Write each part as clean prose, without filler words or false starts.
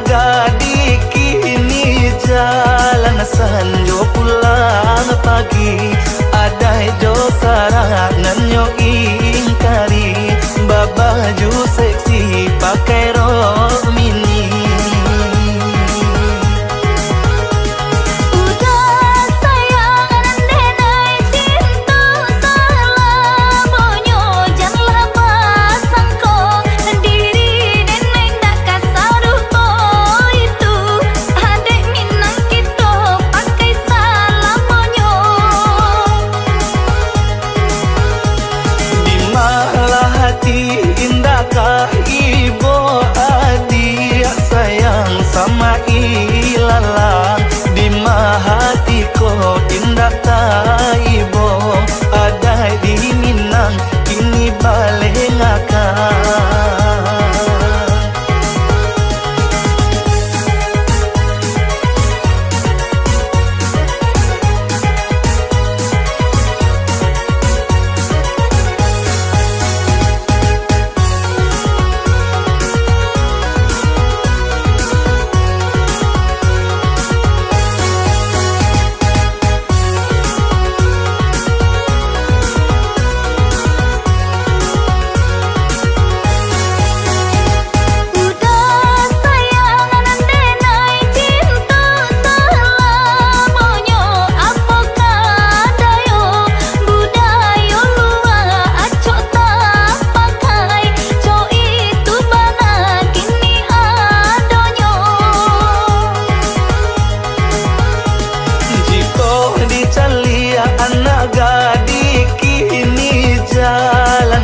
gadi kini jalan sanjo pulang pagi adai jo sarangan yo ingkari babaju seksi pakai rok mini. Indahkah ibu adik sayang sama ilalang di hatiku indah tak ibu ada di Minang kini balik ngakak.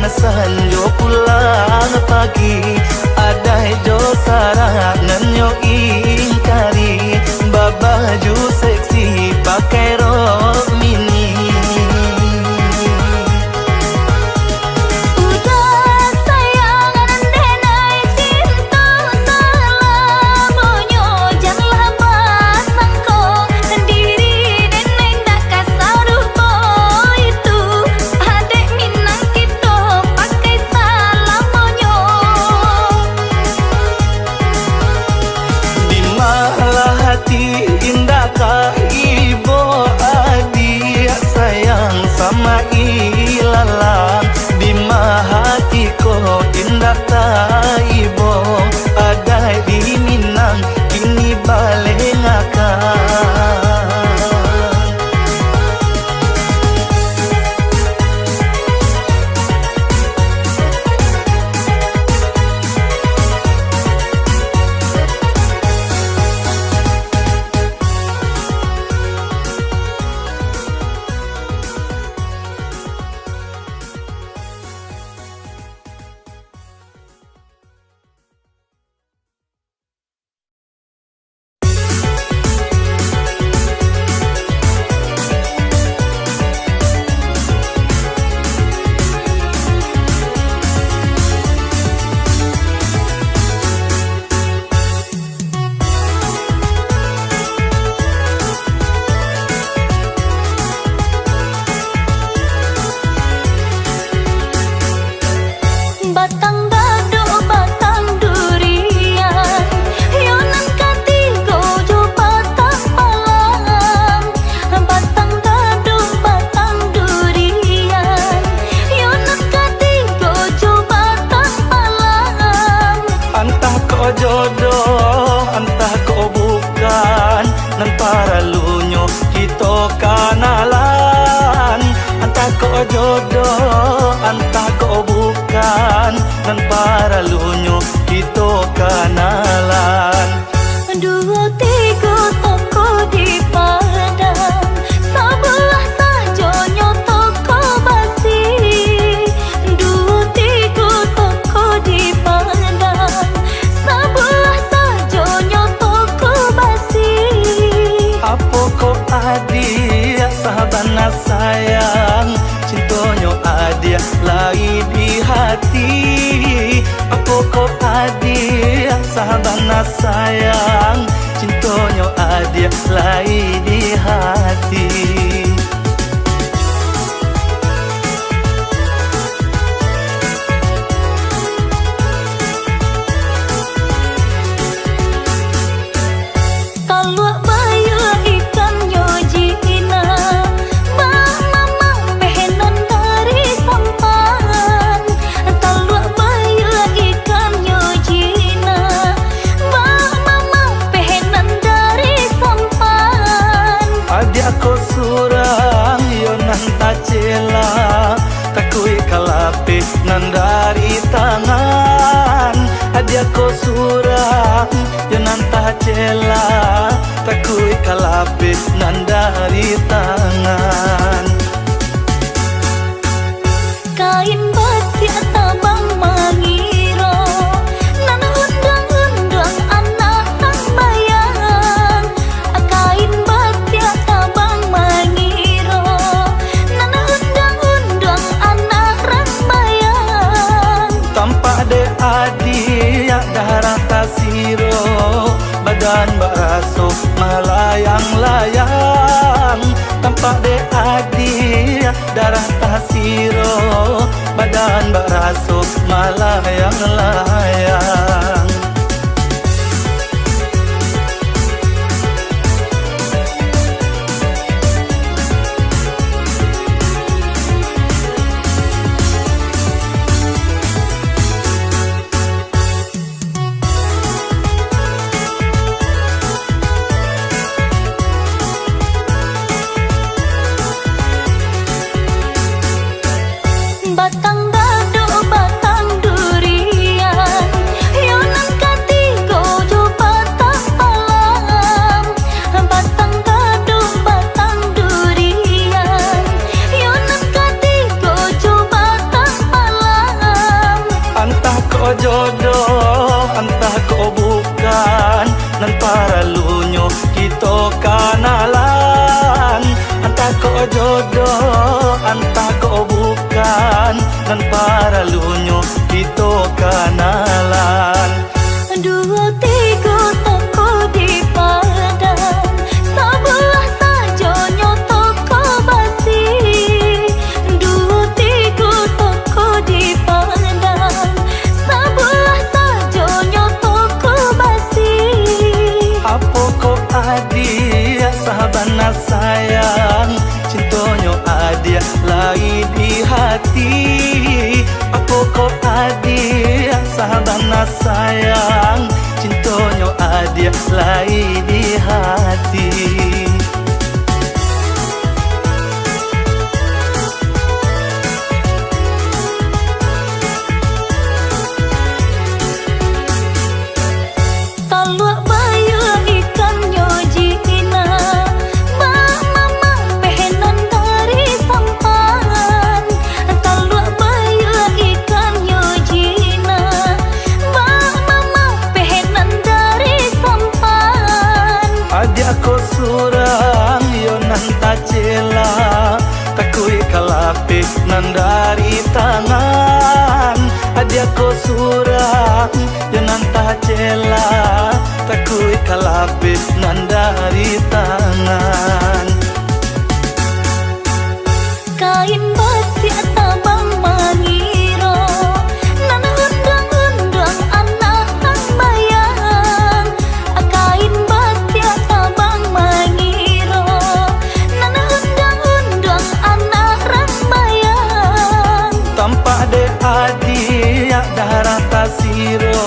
Sanjo pulang pagi adai jo sarangan yo ingkari babaju seksi pakai rok mini. Indahkah ibu adik sayang sama ilalang di hatiku indah tak ibu ada di Minang kini balik ngakak. Jodoh entah kau bukan nan para lunyo kita kanalan entah kau jodoh entah kau bukan nan para lunyo kita kanalan. Dua tiga toko di Padang sebelah sajonyo toko basi. Dua tiga toko di Padang sebelah sajonyo toko basi. Apa kau adia sahabana sayang cintonyo adia lai di hati. Apa kau adia sahabana sayang cintonyo adia lai di hati. surang yo nantah cela takui kalape nan dari tangan kain batik tabang mangiro nan undang-undang anak tang bayang kain batik tabang mangiro nan undang-undang anak rang bayang tampak de adi ya darah tasiro badan baraso melayang-layang tampak de adi ya darah tasiro badan baraso melayang-layang batang dado batang durian yonan katigo jo batang palam batang dado batang durian yonan katigo jo batang palam antah ko jodoh antah ko bukan nan para lunyo kito kanalan antah ko jodoh antah ko bukan nan para lunyo kito kanalan dua tiga toko di padang sebelah saja nyoto ko basi dua tiga toko di padang sebelah saja nyoto ko basi apo ko adi sahabana sayang cintonyo adia lai di hati apo ko adi sahabana sayang cintonyo adia lai di hati taluk bayu ikan nyojina bang mama pehenan dari sampan taluk bayu ikan nyojina bang mama pehenan dari sampan adia ko surang yo nanta cela takui kalape nan dari tangan adia ko surang yo nanta cela takui kalape nan dari tangan kain batik tabang mangiro nan undang-undang anak tang bayang kain batik tabang mangiro nan undang-undang anak rang bayang tampak de adi ya darah tasiro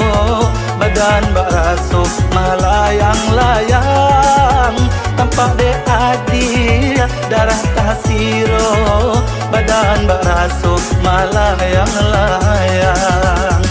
badan baraso melayang-layang tampak de adi ya darah tasiro badan baraso melayang-layang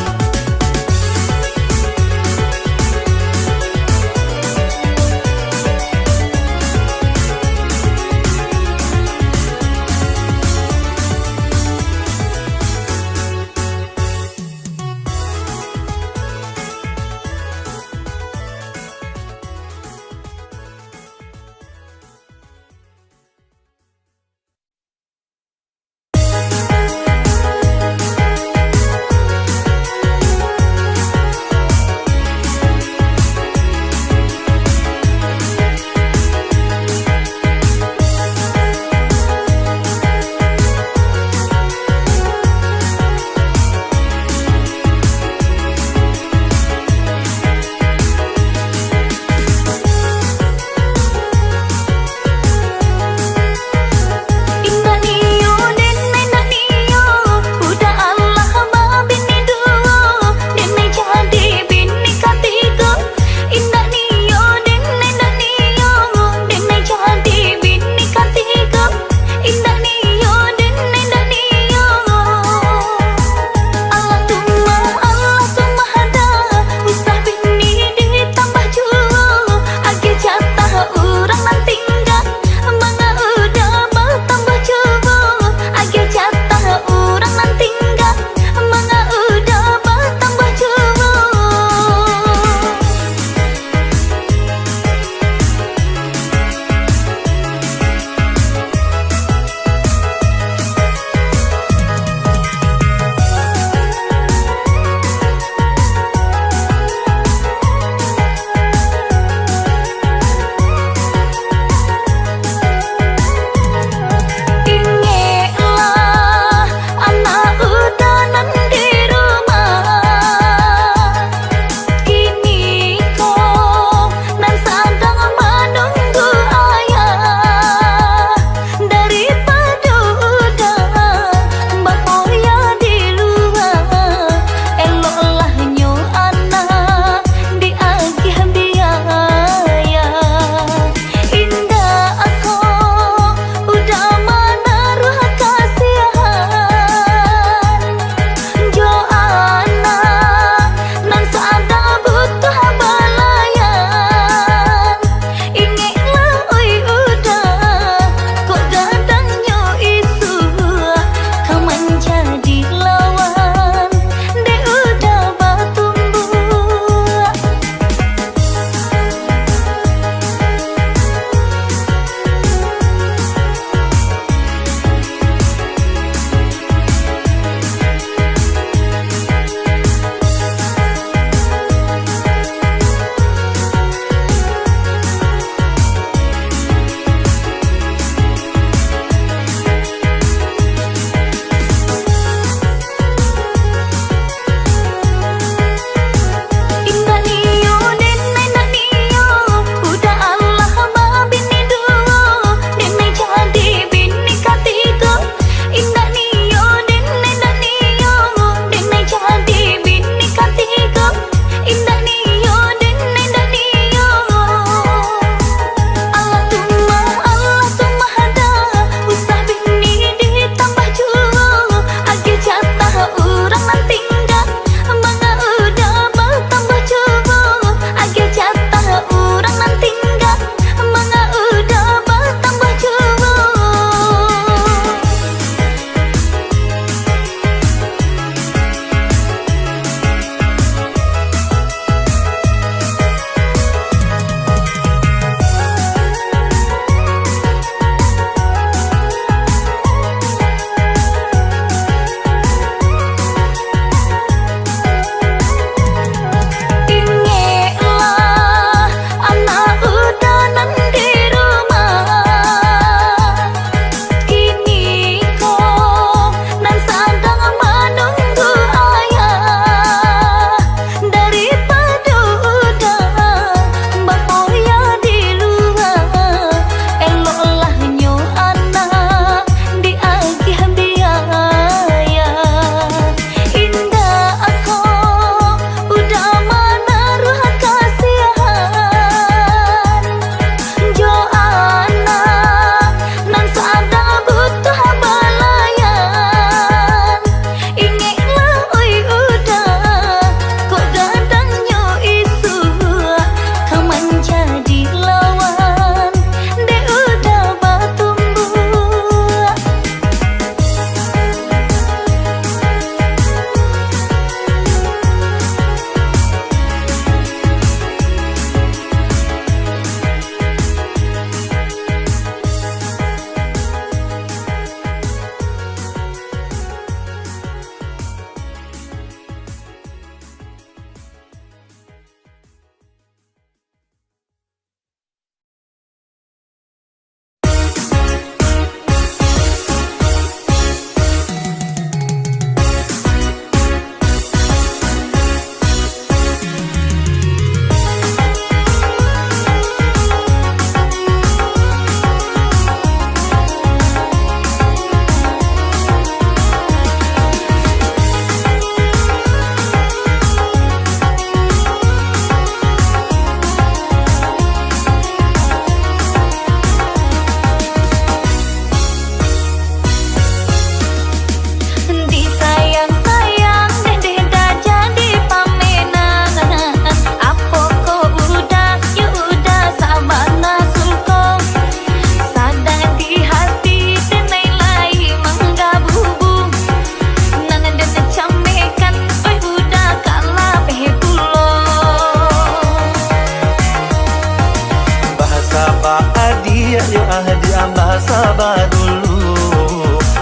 adik yo adik ambah sabar dulu.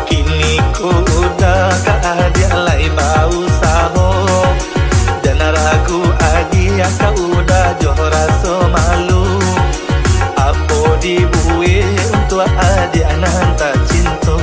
Kini ku udah ke adik lai bau saho. Jangan ragu adik kau udah joh rasa malu. Apa dibuih untuk adik nan tak cinta.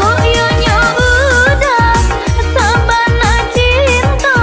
Koyonya udah sabana cinta,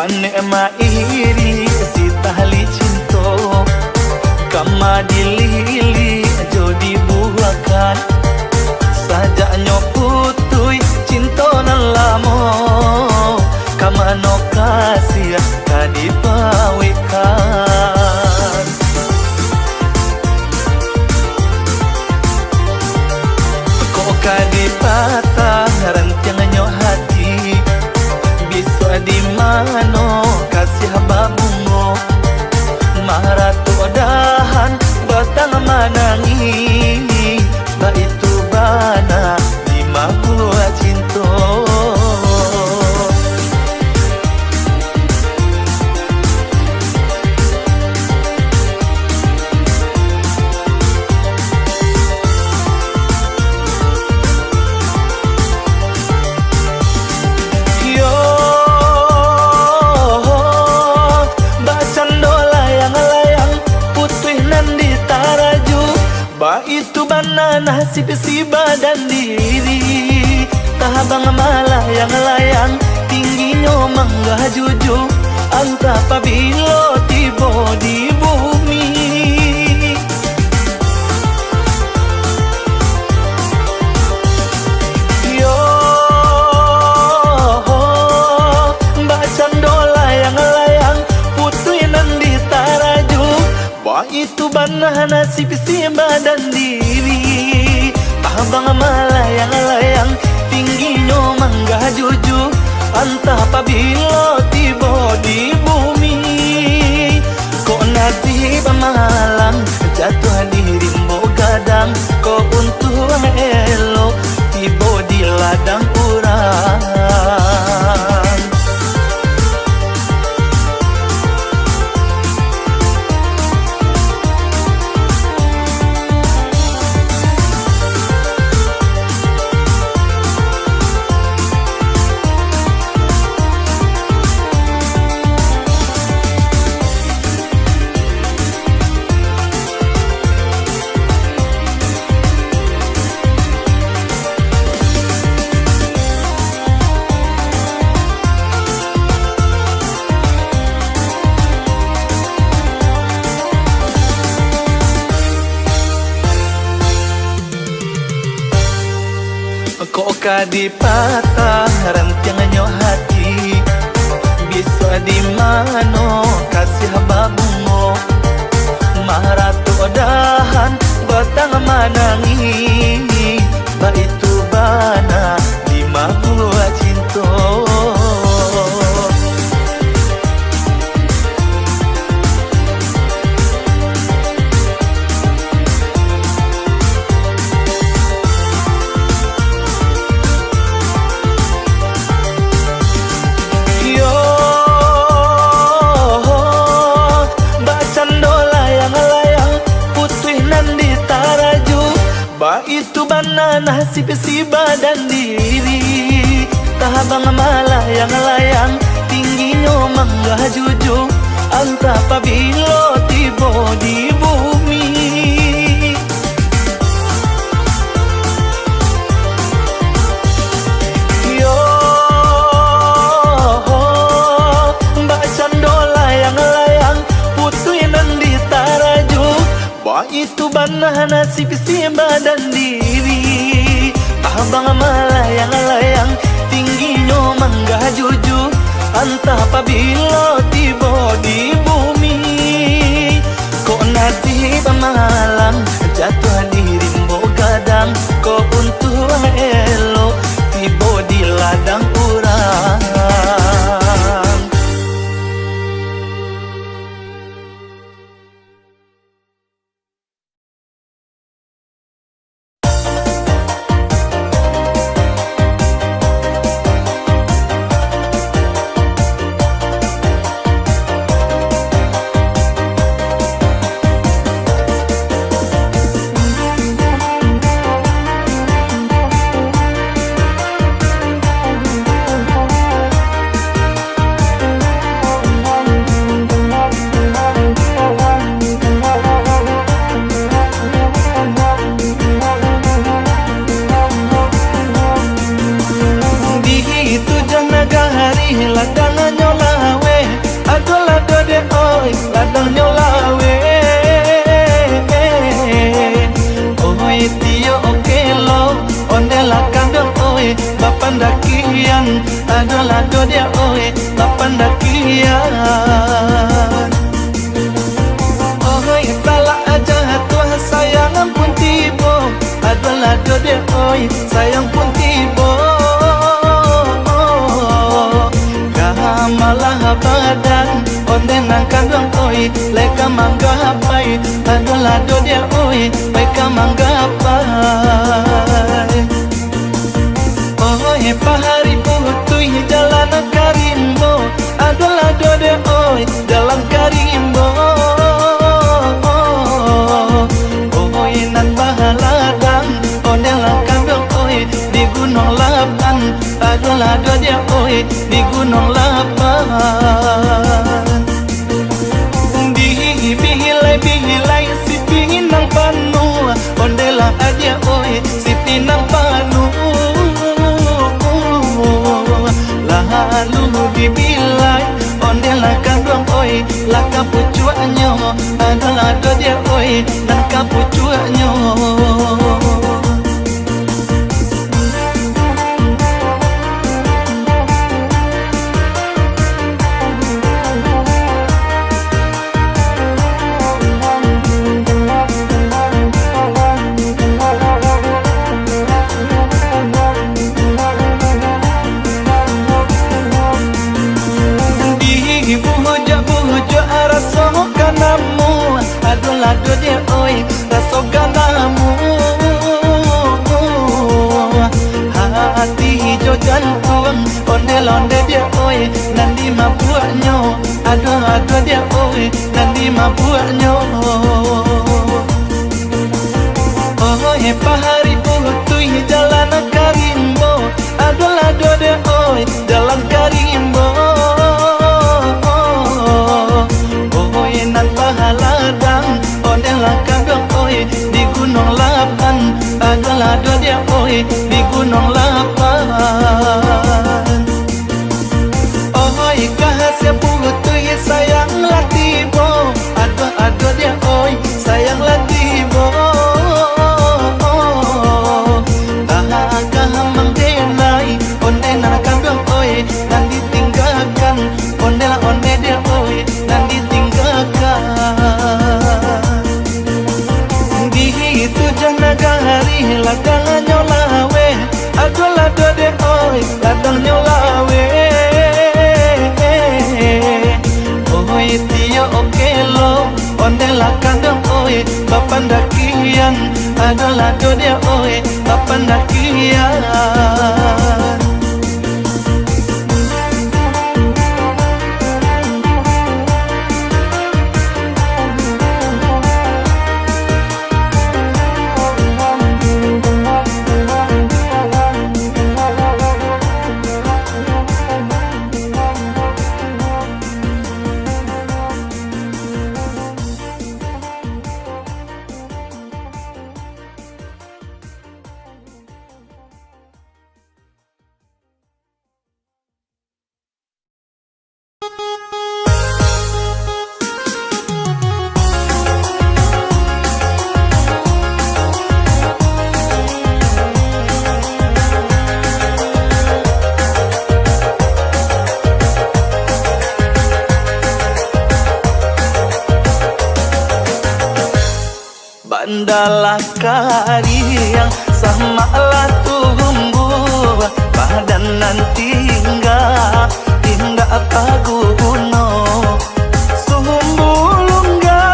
Mane mairi si tahli cinto kama dilili jodi buakan sajaknya putui cinto nan lamo kama no kasih kadipawikan kok kadipatah rantianganyo hati bisa di mano kasih babungo maratu dahan batang manangi ba itu bana di magua cinto itu banana si badan diri tahabang malayang-layang tingginya mangga juju anta pabilo tibo di bumi yo mbak cando layang-layang putuinan di taraju ba itu banana si badan diri abang malayang-layang tingginya mangga juju antah pabilo tibo di bumi kok nanti pemalang jatuh di rimbo gadang kok untung elo tibo di ladang urang kadipatah rantianganyo hati bisa di mano kasih babungo maratu dahan batang manangi ba itu bana di magua cinto itu banana si badan diri tahabang malayang-layang tingginya mangga juju anta pabilo tibo di bumi yo mbak cando layang-layang putuinan di taraju ba itu banana si badan diri abang malayang-layang tingginya mangga juju antah pabilo tibo di bumi kok nanti pemalang jatuh di rimbo gadang kok untung elo tibo di ladang urang oi ladang nyolawe oi tio okelo ondela kandang oi bapandakian adalah dia oi bapandakian oi talak aja tua sayang pun tibo adalah dia oi sayang pun tibo malah badan ondena kandang oi leka manggapai adalah dia oi leka manggapai oi pahari putui jalan karimbo adalah dia oi jalan karimbo oi nan bahaladang ondela kandang oi di gunung lapan adalah dia oi di gunung lapan di bihilai si pinang panu ondela aja oi si pinang panu lalu dibilai ondela kandang oi laka pucuanyo adalah dia oi dan kapucuanyo adalah dia oi rasoganamu hati hijau jantung onde-onde dia oi nandi mabuaknyo aduh dia oi nandi mabuaknyo oi pahari putui jalan karimbo adalah dia oi jalan karimbo oi nan pahaladang ondela kandang oi di gunung lapan adalah dia oi di gunung lapan oi kahasya putui sayang latibo aduh dia oi sayang latibo kahamang denai ondela kandang oi dan ditinggalkan ondela onde dia oi dan ditinggalkan itu jana gari ladang nyolawe adalah dia oi ladang nyolawe oi tio okelo ondela kandang oi bapandakian adalah dia oi bapandakian bandalah kariang sama lah tumbuh badan nanti hingga paguno sumbulungga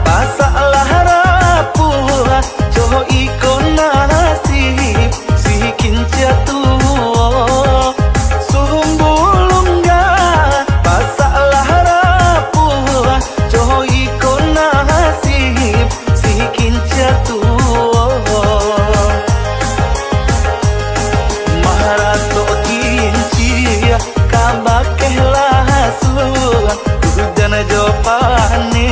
pasalah rapuh coho ikon nasib sikin jatuh sumbulungga pasalah rapuh coho ikon nasib sikin jatuh maharato kinci kabakehlah suan hujan jopane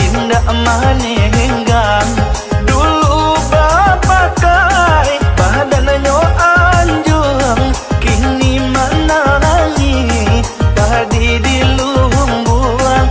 indah mane hinggang dulu bapak kai badannya anjung kini menangi tadi di lumbuan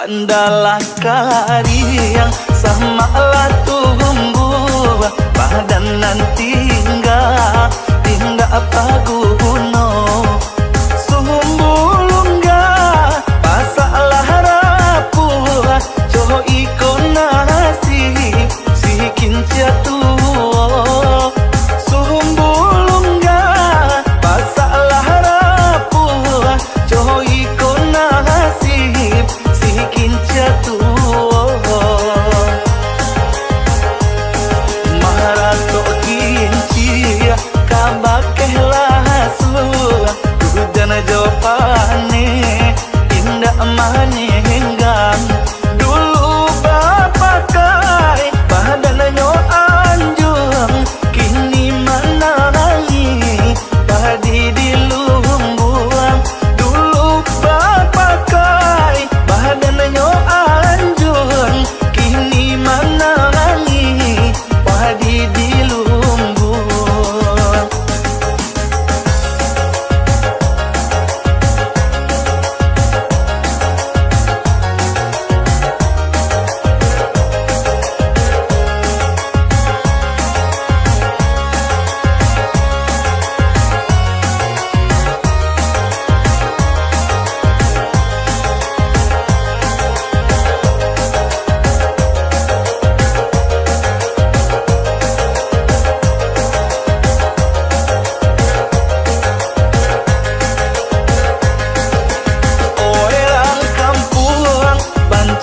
Bandalah kariang samalah tumbuh padanan tinggal paguno sumbulungga pasalah rapuh coho ikon nasi sikin jatuh sumbulungga pasalah rapuh coho ikon nasi sikin jatuh maharato kinci kabakehlah hujan jopane indah mane henggang dulu bapak kai badannya anjung kini mana lagi padi di lumbuan dulu bapak kai badannya anjung kini mana lagi padi di lumbuan.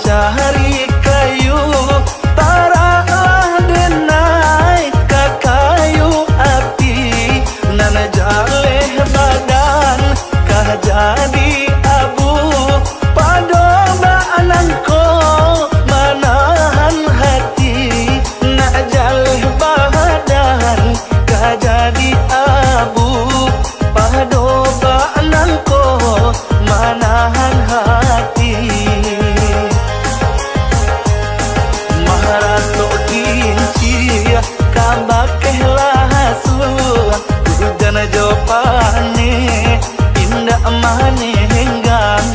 Cari kayu taraklah denai ke kayu api nana jaleh badan kah jadi abu padoba anangko manahan hati nak jaleh badan kah jadi abu padoba anangko manahan hati. Maharato kinci kabakehlah hujan jopane indah mane henggang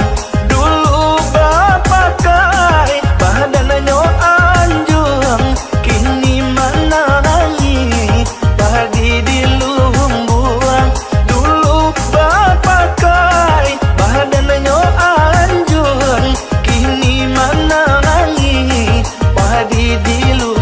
dulu bapak kai badannya anjung kini mana lagi padi di lumbuan dulu bapak kai badannya anjung kini mana lagi padi di lumbuan.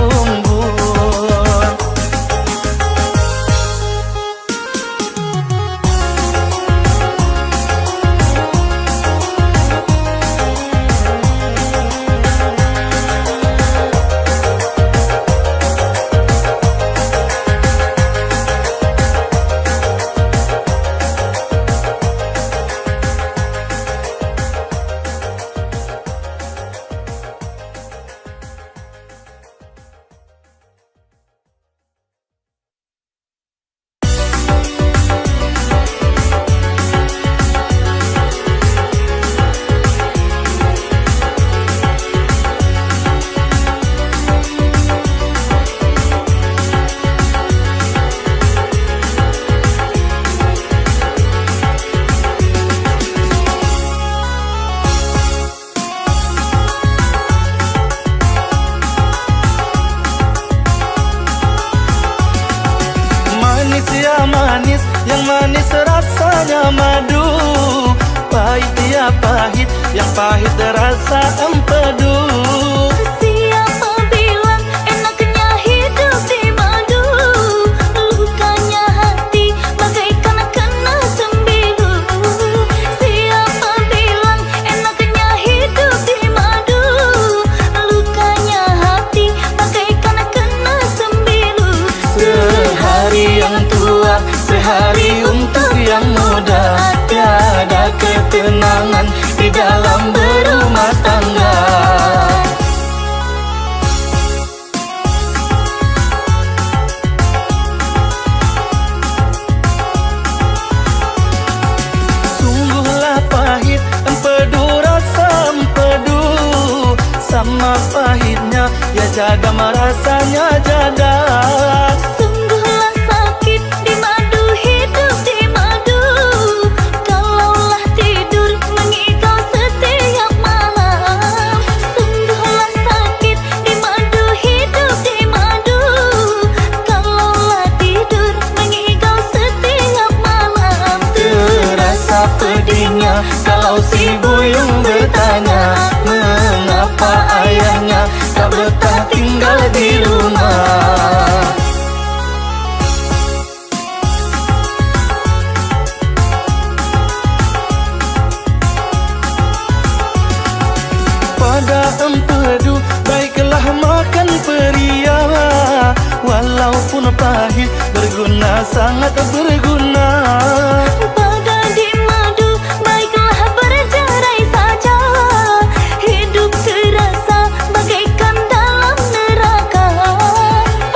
Manis, yang manis rasanya madu. Pahit ya pahit, yang pahit rasa empedu. Siapa bilang enaknya hidup di madu? Lukanya hati bagaikan kena sembilu. Siapa bilang enaknya hidup di madu? Lukanya hati bagaikan kena sembilu. Sehari yang tua, sehari untuk yang muda. Tiada ketenangan di dalam berumah tangga. Sungguhlah pahit empedu rasa empedu. Sama pahitnya ya jaga merasanya jaga. Sungguhlah sakit di madu, hidup di madu. Kalaulah tidur mengigau setiap malam. pada empedu, baiklah makan peria. Walaupun pahit, berguna, sangat berguna. Pada di madu, baiklah bercerai saja. Hidup terasa bagaikan dalam neraka.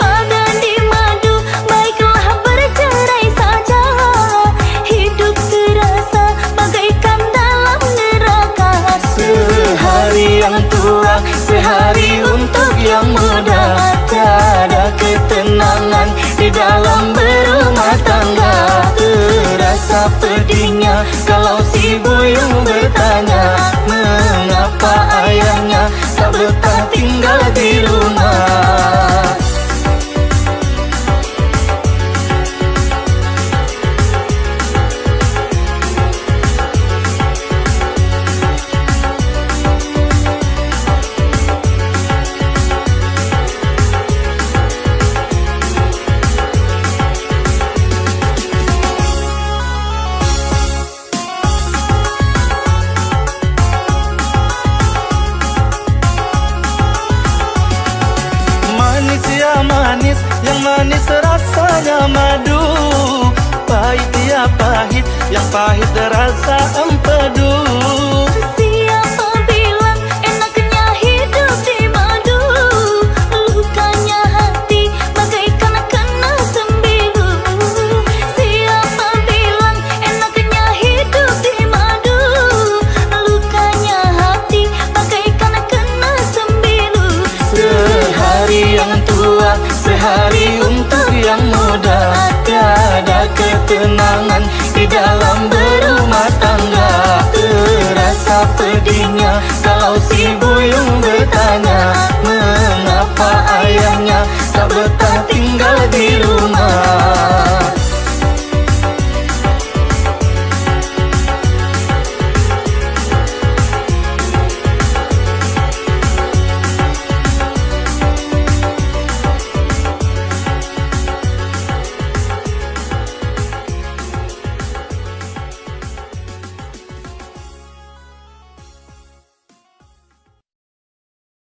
Pada di madu, baiklah bercerai saja. Hidup terasa bagaikan dalam neraka. Sehari yang tua, sehari untuk yang muda. Tiada ketenangan di dalam berumah tangga. Terasa pedihnya kalau si buyung bertanya, mengapa ayahnya tak betah tinggal di rumah. Manis ya manis, yang manis rasanya madu. Pahit ya pahit, yang pahit rasa empedu. Siapa bilang enaknya hidup di madu? Lukanya hati bagaikan kena sembilu. Siapa bilang enaknya hidup di madu? Lukanya hati bagaikan kena sembilu. Sehari yang tua, sehari untuk yang muda. Tiada ketenangan di dalam berumah tangga. Terasa pedihnya kalau si